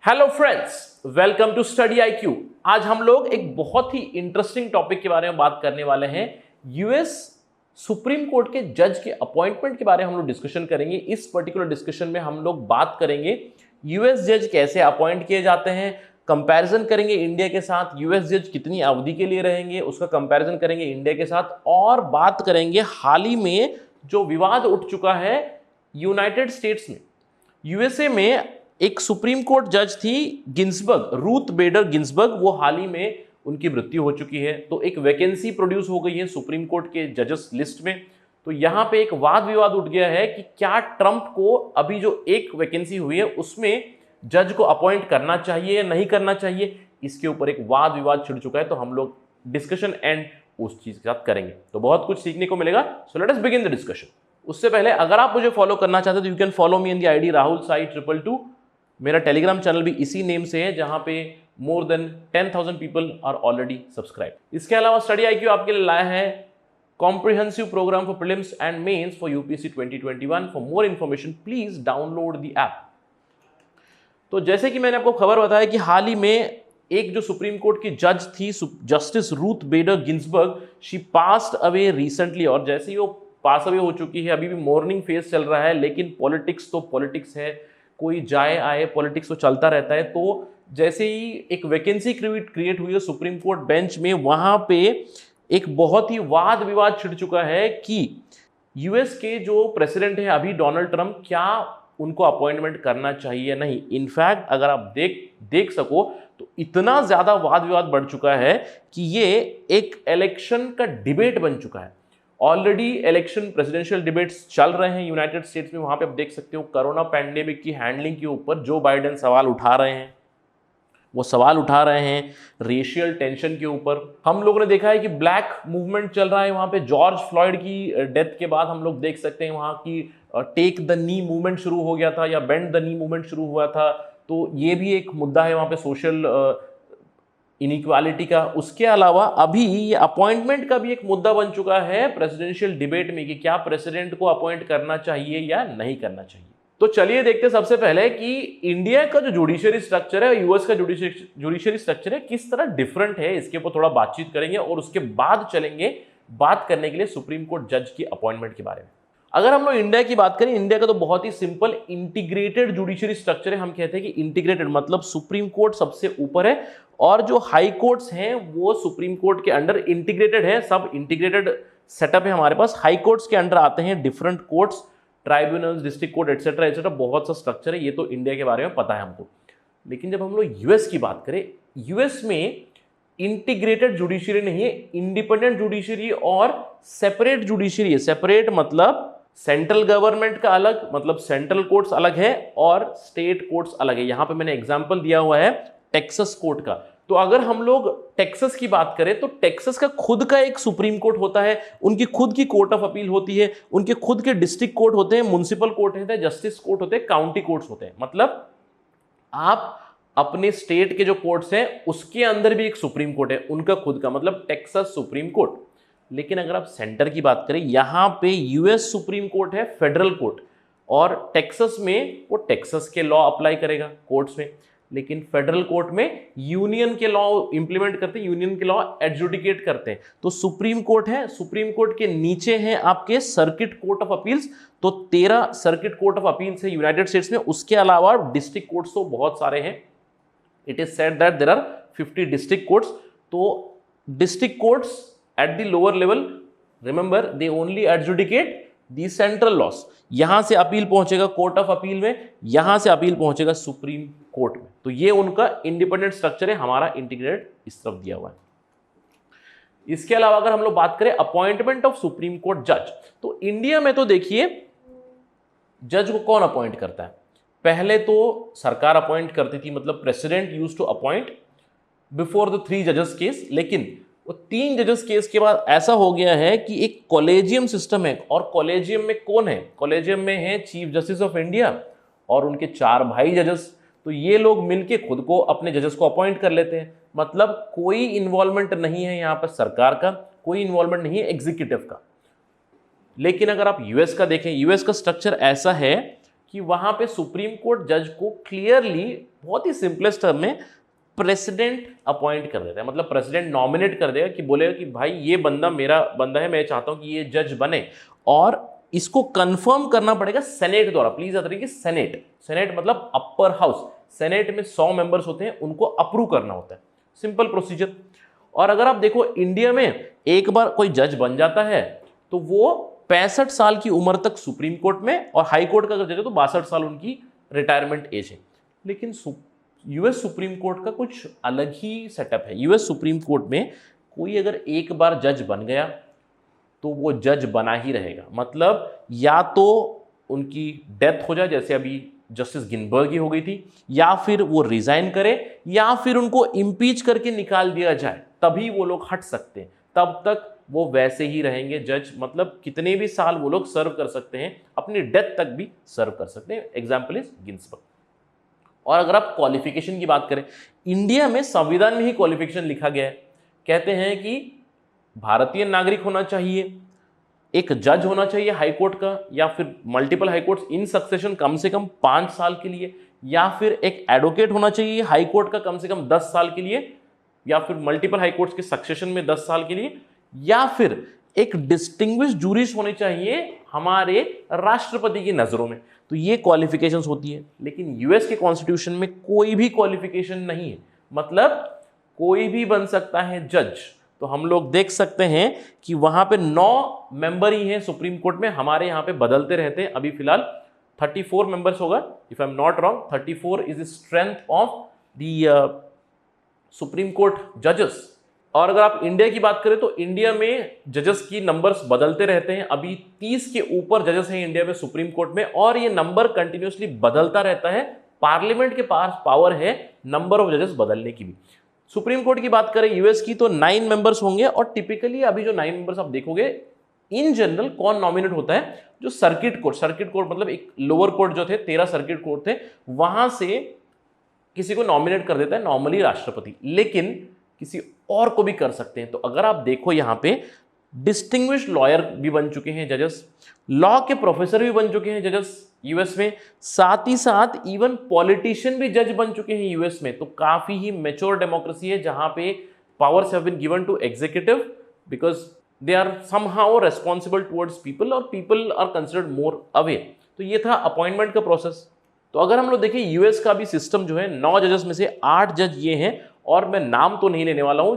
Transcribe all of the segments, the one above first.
Hello friends, welcome to study IQ। आज हम लोग एक बहुत ही इंटरेस्टिंग टॉपिक के बारे में बात करने वाले हैं। यूएस सुप्रीम कोर्ट के जज के अपॉइंटमेंट के बारे में हम लोग डिस्कशन करेंगे। इस पर्टिकुलर डिस्कशन में हम लोग बात करेंगे यूएस जज कैसे अपॉइंट किए जाते हैं, कंपैरिजन करेंगे इंडिया के साथ, यूएस जज कितनी अवधि के लिए रहेंगे उसका कंपैरिजन करेंगे इंडिया के साथ, और बात करेंगे हाल ही में जो विवाद उठ चुका है यूनाइटेड स्टेट्स में। यूएसए में एक सुप्रीम कोर्ट जज थी गिन्सबर्ग, रूथ बेडर गिन्सबर्ग, वो हाल ही में उनकी मृत्यु हो चुकी है। तो एक वैकेंसी प्रोड्यूस हो गई है सुप्रीम कोर्ट के जजेस लिस्ट में। तो यहां पे एक वाद विवाद उठ गया है कि क्या ट्रंप को अभी जो एक वैकेंसी हुई है उसमें जज को अपॉइंट करना चाहिए या नहीं करना चाहिए, इसके ऊपर एक वाद विवाद छिड़ चुका है। तो हम लोग डिस्कशन एंड उस चीज के साथ करेंगे, तो बहुत कुछ सीखने को मिलेगा। So let us begin the discussion. उससे पहले अगर आप मुझे फॉलो करना चाहते हो तो you can follow me in the ID Rahul Sai 222। मेरा टेलीग्राम चैनल भी इसी नेम से है जहां पे more than 10,000 people are already subscribe. इसके अलावा स्टडी IQ आपके लिए लाया है comprehensive programme for prelims and mains for UPSC 2021। For more information please download the app. तो जैसे कि मैंने आपको खबर बताया कि हाल ही में एक जो सुप्रीम कोर्ट की जज थी justice Ruth Bader Ginsburg, she passed away recently. और जैसे ही वो पास अवे हो चुकी है, अभी भी मॉर्निंग फेज चल रहा है, लेकिन पॉलिटिक्स तो पॉलिटिक्स है, कोई जाए आए पॉलिटिक्स तो चलता रहता है। तो जैसे ही एक वैकेंसी क्रिएट हुई है सुप्रीम कोर्ट बेंच में, वहां पे एक बहुत ही वाद विवाद छिड़ चुका है कि यूएस के जो प्रेसिडेंट है अभी डोनाल्ड ट्रंप, क्या उनको अपॉइंटमेंट करना चाहिए या नहीं। इनफैक्ट अगर आप देख सको तो इतना ज्यादा वाद विवाद बढ़ चुका है कि ये एक इलेक्शन का डिबेट बन चुका है। ऑलरेडी इलेक्शन प्रेसिडेंशियल डिबेट्स चल रहे हैं यूनाइटेड स्टेट्स में। वहां पे आप देख सकते हो कोरोना पैंडेमिक की हैंडलिंग के ऊपर जो बाइडेन सवाल उठा रहे हैं, वो सवाल उठा रहे हैं रेशियल टेंशन के ऊपर। हम लोगों ने देखा है कि ब्लैक मूवमेंट चल रहा है वहां पे। जॉर्ज फ्लॉयड की डेथ के बाद हम लोग देख सकते हैं वहां की टेक द नी मूवमेंट शुरू हो गया था या बेंड द नी मूवमेंट शुरू हुआ था। तो ये भी एक मुद्दा है वहां पे सोशल इनइक्वालिटी का। उसके अलावा अभी ये अपॉइंटमेंट का भी एक मुद्दा बन चुका है प्रेसिडेंशियल डिबेट में कि क्या प्रेसिडेंट को अपॉइंट करना चाहिए या नहीं करना चाहिए। तो चलिए देखते हैं सबसे पहले कि इंडिया का जो जुडिशियरी स्ट्रक्चर है, यूएस का जुडिशियरी स्ट्रक्चर है, किस तरह डिफरेंट है, इसके ऊपर थोड़ा बातचीत करेंगे और उसके बाद चलेंगे बात करने के लिए सुप्रीम कोर्ट जज की अपॉइंटमेंट के बारे में। अगर हम लोग इंडिया की बात करें, इंडिया का तो बहुत ही सिंपल इंटीग्रेटेड जुडिशियरी स्ट्रक्चर है। हम कहते हैं कि इंटीग्रेटेड मतलब सुप्रीम कोर्ट सबसे ऊपर है और जो हाई कोर्ट्स हैं वो सुप्रीम कोर्ट के अंडर इंटीग्रेटेड है। सब इंटीग्रेटेड सेटअप है हमारे पास। हाई कोर्ट्स के अंडर आते हैं different courts, tribunals, district court etcetera etcetera, बहुत सा स्ट्रक्चर है। ये तो इंडिया के बारे में पता है हमको। लेकिन जब हम लोग यूएस की बात करें, यूएस में इंटीग्रेटेड जुडिशियरी नहीं है, इंडिपेंडेंट जुडिशियरी और सेपरेट जुडिशियरी है। सेपरेट मतलब सेंट्रल गवर्नमेंट का अलग, मतलब सेंट्रल कोर्ट्स अलग है और स्टेट कोर्ट्स अलग है। यहां पे मैंने एग्जांपल दिया हुआ है टेक्सास कोर्ट का। तो अगर हम लोग टेक्सास की बात करें तो टेक्सास का खुद का एक सुप्रीम कोर्ट होता है, उनकी खुद की कोर्ट ऑफ अपील होती है, उनके खुद के डिस्ट्रिक्ट कोर्ट होते हैं, म्युनिसिपल कोर्ट होते हैं, जस्टिस कोर्ट होते हैं, काउंटी कोर्ट्स होते हैं। मतलब आप अपने स्टेट के जो कोर्ट्स हैं उसके अंदर भी एक सुप्रीम कोर्ट है उनका खुद का, मतलब टेक्सास सुप्रीम कोर्ट। लेकिन अगर आप सेंटर की बात करें, यहां पे यूएस सुप्रीम कोर्ट है, फेडरल कोर्ट, और टेक्सास में वो टेक्सास के लॉ अप्लाई करेगा कोर्ट्स में। लेकिन फेडरल कोर्ट में यूनियन के लॉ इंप्लीमेंट करते हैं, यूनियन के लॉ एडजुडिकेट करते हैं। तो सुप्रीम कोर्ट है, सुप्रीम कोर्ट के नीचे हैं आपके सर्किट कोर्ट ऑफ अपील्स। तो 13 सर्किट कोर्ट ऑफ अपील्स है यूनाइटेड स्टेट्स में। उसके अलावा डिस्ट्रिक्ट कोर्ट्स तो बहुत सारे हैं। It is said that there are 50 district courts. तो district courts at the lower level, remember they only adjudicate the central laws। यहां से अपील पहुंचेगा कोर्ट ऑफ अपील में, यहां से अपील पहुंचेगा सुप्रीम कोर्ट में। तो ये उनका इंडिपेंडेंट स्ट्रक्चर है, हमारा इंटीग्रेटेड इस तरफ दिया हुआ है। इसके अलावा अगर हम लोग बात करें अपॉइंटमेंट ऑफ सुप्रीम कोर्ट जज, तो इंडिया में तो देखिए जज को कौन अपॉइंट करता है। पहले तो सरकार अपॉइंट करती थी, मतलब president used to appoint before the 3 जजेस केस। लेकिन वो 3 जजेस केस के बाद ऐसा हो गया है कि एक कॉलेजियम सिस्टम है। और कॉलेजियम में कौन है? कॉलेजियम में है चीफ जस्टिस ऑफ इंडिया और उनके 4 भाई जजेस। तो ये लोग मिलके खुद को अपने जजेस को अपॉइंट कर लेते हैं। मतलब कोई इन्वॉल्वमेंट नहीं है यहाँ पर सरकार का, कोई इन्वॉल्वमेंट नहीं है एग्जीक्यूटिव का। लेकिन अगर आप यूएस का देखें, यूएस का स्ट्रक्चर ऐसा है कि वहां पे सुप्रीम कोर्ट जज को क्लियरली, बहुत ही सिंपलेस्ट टर्म में, प्रेसिडेंट अपॉइंट कर देता है। मतलब प्रेसिडेंट नॉमिनेट कर देगा कि बोलेगा कि भाई ये बंदा मेरा बंदा है, मैं चाहता हूं कि ये जज बने, और इसको कंफर्म करना पड़ेगा सेनेट द्वारा। प्लीज याद रखिए, सेनेट, सेनेट मतलब अपर हाउस। सेनेट में 100 मेंबर्स होते हैं, उनको अप्रूव करना होता है। Simple procedure. और अगर आप देखो इंडिया में एक बार कोई जज बन जाता है तो वो 65 साल की उम्र तक सुप्रीम कोर्ट में, और हाई कोर्ट का अगर जज है तो 62 साल उनकी रिटायरमेंट एज है। लेकिन यूएस सुप्रीम कोर्ट का कुछ अलग ही सेटअप है। यूएस सुप्रीम कोर्ट में कोई अगर एक बार जज बन गया तो वो जज बना ही रहेगा। मतलब या तो उनकी डेथ हो जाए, जैसे अभी जस्टिस गिनबर्ग की हो गई थी, या फिर वो रिजाइन करे, या फिर उनको इम्पीच करके निकाल दिया जाए, तभी वो लोग हट सकते हैं। तब तक वो वैसे ही रहेंगे जज। मतलब कितने भी साल वो लोग सर्व कर सकते हैं, अपनी डेथ तक भी सर्व कर सकते हैं। Example is Ginsburg. और अगर आप क्वालिफिकेशन की बात करें, इंडिया में संविधान में ही क्वालिफिकेशन लिखा गया है। कहते हैं कि भारतीय नागरिक होना चाहिए, एक जज होना चाहिए हाई कोर्ट का, या फिर multiple high courts in succession कम से कम 5 साल के लिए, या फिर एक एडवोकेट होना चाहिए हाई कोर्ट का कम से कम 10 साल के लिए, या फिर मल्टीपल हाई कोर्ट्स के सक्सेशन में 10 साल के लिए, या फिर एक डिस्टिंग्विश्ड जूरिस्ट होने चाहिए हमारे राष्ट्रपति की नजरों में। तो ये क्वालिफिकेशंस होती है। लेकिन यूएस के कॉन्स्टिट्यूशन में कोई भी क्वालिफिकेशन नहीं है। मतलब कोई भी बन सकता है जज। तो हम लोग देख सकते हैं कि वहां पे 9 मेंबर ही हैं सुप्रीम कोर्ट में। हमारे यहाँ पे बदलते रहते हैं। अभी फिलहाल 34 मेंबर्स होगा, if I am not wrong. 34 is the strength of the supreme court जजेस। और अगर आप इंडिया की बात करें तो इंडिया में जजेस की नंबर्स बदलते रहते हैं। अभी 30 के ऊपर जजेस हैं इंडिया में सुप्रीम कोर्ट में, और ये नंबर कंटिन्यूसली बदलता रहता है। पार्लियामेंट के पास पावर है नंबर ऑफ जजेस बदलने की भी। सुप्रीम कोर्ट की बात करें यूएस की तो 9 मेंबर्स होंगे, और टिपिकली अभी जो 9 मेंबर्स आप देखोगे, इन जनरल कौन नॉमिनेट होता है, जो सर्किट कोर्ट मतलब एक लोअर कोर्ट जो थे, 13 सर्किट कोर्ट थे, वहां से किसी को नॉमिनेट कर देता है नॉर्मली राष्ट्रपति। लेकिन किसी और को भी कर सकते हैं। तो अगर आप देखो यहाँ पे डिस्टिंग्विश्ड लॉयर भी बन चुके हैं जजेस, लॉ के प्रोफेसर भी बन चुके हैं जजेस यूएस में, साथ ही साथ इवन पॉलिटिशियन भी जज बन चुके हैं यूएस में। तो काफी ही मैच्योर डेमोक्रेसी है, जहां पे powers have been given to executive because they are somehow responsible towards people, और people are considered more aware. तो ये था अपॉइंटमेंट का प्रोसेस। तो अगर हम लोग देखें यूएस का भी सिस्टम जो है, 9 जजेस में से 8 जज ये हैं, और मैं नाम तो नहीं लेने वाला हूं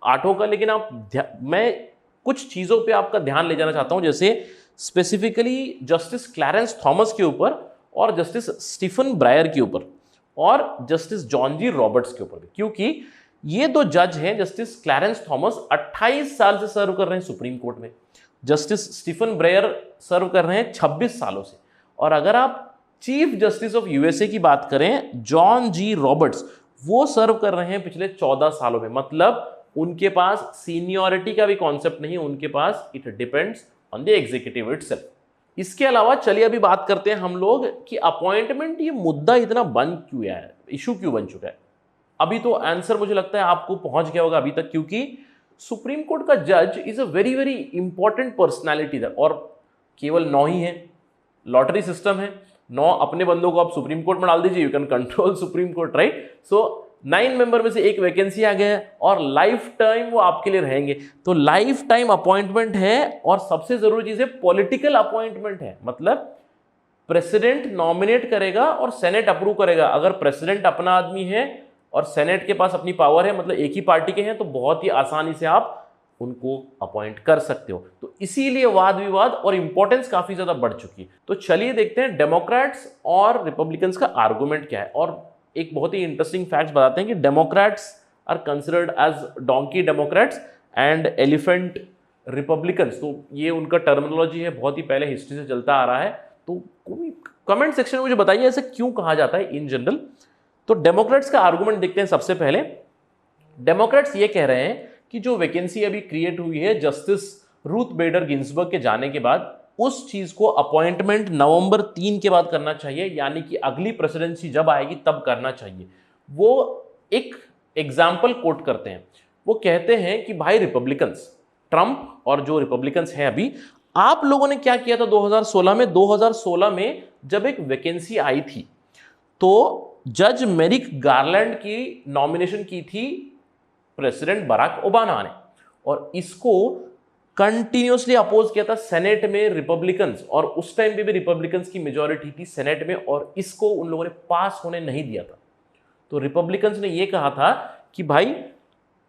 8 का, लेकिन मैं कुछ चीजों पे आपका ध्यान ले जाना चाहता हूं, जैसे स्पेसिफिकली जस्टिस क्लैरेंस थॉमस के ऊपर, और जस्टिस स्टीफन ब्रायर के ऊपर, और जस्टिस जॉन जी रॉबर्ट्स के ऊपर भी। क्योंकि ये 2 जज हैं, जस्टिस क्लैरेंस थॉमस 28 साल से सर्व कर रहे हैं सुप्रीम कोर्ट में, जस्टिस स्टीफन ब्रायर सर्व कर रहे हैं 26 सालों से। और अगर आप चीफ जस्टिस ऑफ यूएसए की बात करें, जॉन जी रॉबर्ट्स, वो सर्व कर रहे हैं पिछले 14 सालों में। मतलब उनके पास सीनियरिटी का भी कॉन्सेप्ट नहीं, उनके पास it depends on the executive itself. इसके अलावा चलिए अभी बात करते हैं हम लोग कि अपॉइंटमेंट ये मुद्दा इतना बन क्यों है, इशू क्यों बन चुका है। अभी तो आंसर मुझे लगता है आपको पहुंच गया होगा अभी तक, क्योंकि सुप्रीम कोर्ट का जज is a very very important personality, और केवल 9 ही है। लॉटरी सिस्टम है, 9 अपने बंदों को आप सुप्रीम कोर्ट में डाल दीजिए, you can control supreme court, right. So 9 member में से एक वैकेंसी आ गया है, और लाइफ टाइम वो आपके लिए रहेंगे। तो लाइफ टाइम अपॉइंटमेंट है, और सबसे जरूरी चीज है पॉलिटिकल अपॉइंटमेंट है। मतलब प्रेसिडेंट नॉमिनेट करेगा और सेनेट अप्रूव करेगा। अगर प्रेसिडेंट अपना आदमी है और सेनेट के पास अपनी पावर है, मतलब एक ही पार्टी के हैं, तो बहुत ही आसानी से आप उनको अपॉइंट कर सकते हो। तो इसीलिए वाद विवाद और इंपॉर्टेंस काफी ज्यादा बढ़ चुकी है। तो चलिए देखते हैं डेमोक्रेट्स और रिपब्लिकन्स का आर्गुमेंट क्या है। और एक बहुत ही इंटरेस्टिंग फैक्ट बताते हैं कि Democrats are considered as donkey Democrats and elephant Republicans. तो ये उनका टर्मिनोलॉजी है, बहुत ही पहले हिस्ट्री से चलता आ रहा है। तो कमेंट सेक्शन में मुझे बताइए ऐसे क्यों कहा जाता है इन जनरल। तो डेमोक्रेट्स का आर्गुमेंट देखते हैं। सबसे पहले डेमोक्रेट्स ये कह रहे हैं कि जो वैकेंसी अभी क्रिएट हुई है जस्टिस रूथ बेडर गिन्सबर्ग के जाने के बाद, उस चीज को अपॉइंटमेंट नवंबर 3 के बाद करना चाहिए, यानी कि अगली प्रेसिडेंसी जब आएगी तब करना चाहिए। वो एक एग्जाम्पल कोट करते हैं, वो कहते हैं कि भाई रिपब्लिकन्स, ट्रंप और जो रिपब्लिकन्स हैं अभी, आप लोगों ने क्या किया था 2016 में? 2016 में जब एक वैकेंसी आई थी तो जज मेरिक गारलैंड की नॉमिनेशन की थी प्रेसिडेंट बराक ओबामा ने, और इसको कंटिन्यूअसली अपोज किया था सेनेट में रिपब्लिकन्स, और उस टाइम पे भी रिपब्लिकन्स की मेजॉरिटी थी सेनेट में, और इसको उन लोगों ने पास होने नहीं दिया था। तो रिपब्लिकन्स ने यह कहा था कि भाई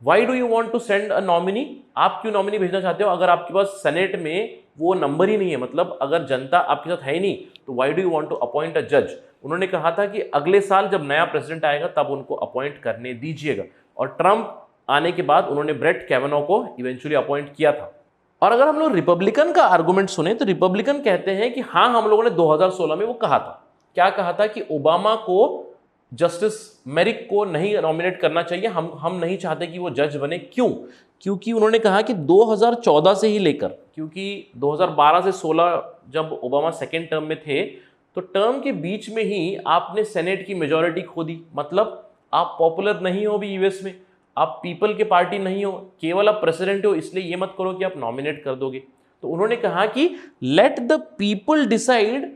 why do you want to send a nominee, आप क्यों नॉमिनी भेजना चाहते हो अगर आपके पास सेनेट में वो नंबर ही नहीं है, मतलब अगर जनता आपके साथ है ही नहीं, तो why do you want to appoint a जज। उन्होंने कहा था कि अगले साल जब नया प्रेसिडेंट आएगा तब उनको अपॉइंट करने दीजिएगा, और ट्रंप आने के बाद उन्होंने ब्रेट कैवेनो को इवेंचुअली अपॉइंट किया था। और अगर हम लोग रिपब्लिकन का आर्गुमेंट सुने तो रिपब्लिकन कहते हैं कि हाँ, हम लोगों ने 2016 में वो कहा था, क्या कहा था कि ओबामा को जस्टिस मेरिक को नहीं नॉमिनेट करना चाहिए, हम नहीं चाहते कि वो जज बने। क्यों? क्योंकि उन्होंने कहा कि 2014 से ही लेकर, क्योंकि 2012 से 16 जब ओबामा सेकेंड टर्म में थे, तो टर्म के बीच में ही आपने सेनेट की मेजॉरिटी खो दी, मतलब आप पॉपुलर नहीं हो भी यूएस में, आप पीपल के पार्टी नहीं हो, केवल आप प्रेसिडेंट हो, इसलिए ये मत करो कि आप नॉमिनेट कर दोगे। तो उन्होंने कहा कि let the people decide,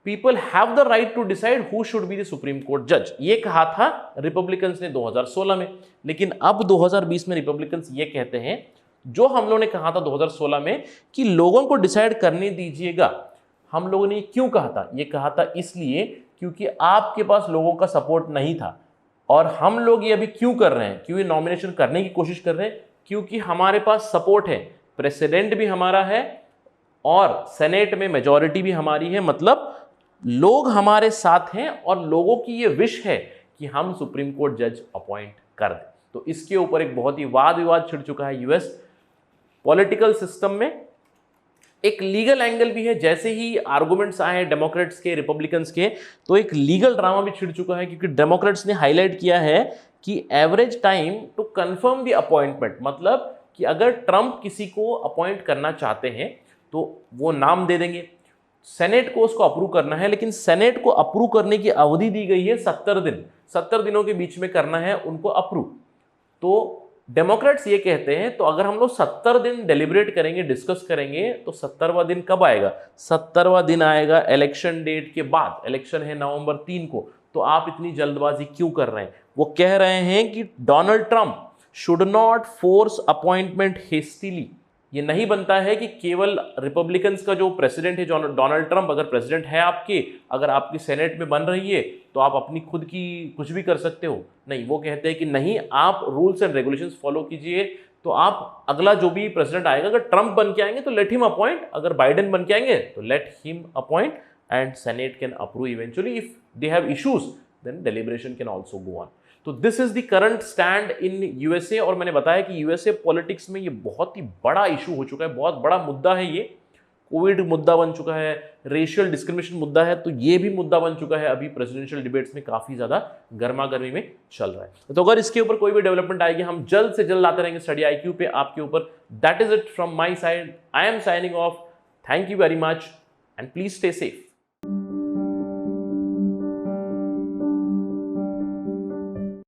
people have the right to decide who should be the supreme court जज, ये कहा था रिपब्लिकन्स ने 2016 में। लेकिन अब 2020 में रिपब्लिकन्स ये कहते हैं जो हम लोगों ने कहा था 2016 में कि लोगों को डिसाइड करने दीजिएगा। हम लोगों ने क्यों कहा था? ये कहा था इसलिए क्योंकि आपके पास लोगों का सपोर्ट नहीं था, और हम लोग ये अभी क्यों कर रहे हैं, क्यों ये नॉमिनेशन करने की कोशिश कर रहे हैं? क्योंकि हमारे पास सपोर्ट है, प्रेसिडेंट भी हमारा है और सेनेट में मेजॉरिटी भी हमारी है, मतलब लोग हमारे साथ हैं और लोगों की ये विश है कि हम सुप्रीम कोर्ट जज अपॉइंट कर दें। तो इसके ऊपर एक बहुत ही वाद विवाद छिड़ चुका है यूएस पॉलिटिकल सिस्टम में। एक लीगल एंगल भी है, जैसे ही आर्गुमेंट्स आए हैं डेमोक्रेट्स के, रिपब्लिकन्स के, तो एक लीगल ड्रामा भी छिड़ चुका है, क्योंकि डेमोक्रेट्स ने हाईलाइट किया है कि average time to confirm the appointment, मतलब कि अगर ट्रंप किसी को अपॉइंट करना चाहते हैं तो वो नाम दे देंगे, सेनेट को उसको अप्रूव करना है, लेकिन सेनेट को अप्रूव करने की अवधि दी गई है 70 दिन, 70 दिनों के बीच में करना है उनको अप्रूव। तो डेमोक्रेट्स ये कहते हैं तो अगर हम लोग 70 दिन डेलिब्रेट करेंगे, डिस्कस करेंगे, तो 70वां दिन कब आएगा? 70वां दिन आएगा इलेक्शन डेट के बाद। इलेक्शन है नवंबर 3 को, तो आप इतनी जल्दबाजी क्यों कर रहे हैं? वो कह रहे हैं कि Donald Trump should not force appointment hastily. ये नहीं बनता है कि केवल रिपब्लिकन्स का जो प्रेसिडेंट है डोनाल्ड ट्रंप, अगर प्रेसिडेंट है आपके, अगर आपकी सेनेट में बन रही है तो आप अपनी खुद की कुछ भी कर सकते हो। नहीं, वो कहते हैं कि नहीं, आप रूल्स एंड रेगुलेशंस फॉलो कीजिए। तो आप अगला जो भी प्रेसिडेंट आएगा, अगर ट्रंप बन के आएंगे तो लेट हिम अपॉइंट, अगर बाइडेन बन के आएंगे तो let him appoint, and Senate can approve eventually. If they have issues then deliberation can also go on. तो this is the current stand in USA. और मैंने बताया कि यूएसए पॉलिटिक्स में ये बहुत ही बड़ा इशू हो चुका है, बहुत बड़ा मुद्दा है ये। कोविड मुद्दा बन चुका है, रेशियल डिस्क्रिमिनेशन मुद्दा है, तो ये भी मुद्दा बन चुका है, अभी प्रेसिडेंशियल डिबेट्स में काफी ज्यादा गर्मा गर्मी में चल रहा है। तो अगर इसके ऊपर कोई भी डेवलपमेंट आएगी, हम जल्द से जल्द लाते रहेंगे स्टडी IQ पे आपके ऊपर। That is it from my side, I am signing off. Thank you very much and please stay safe.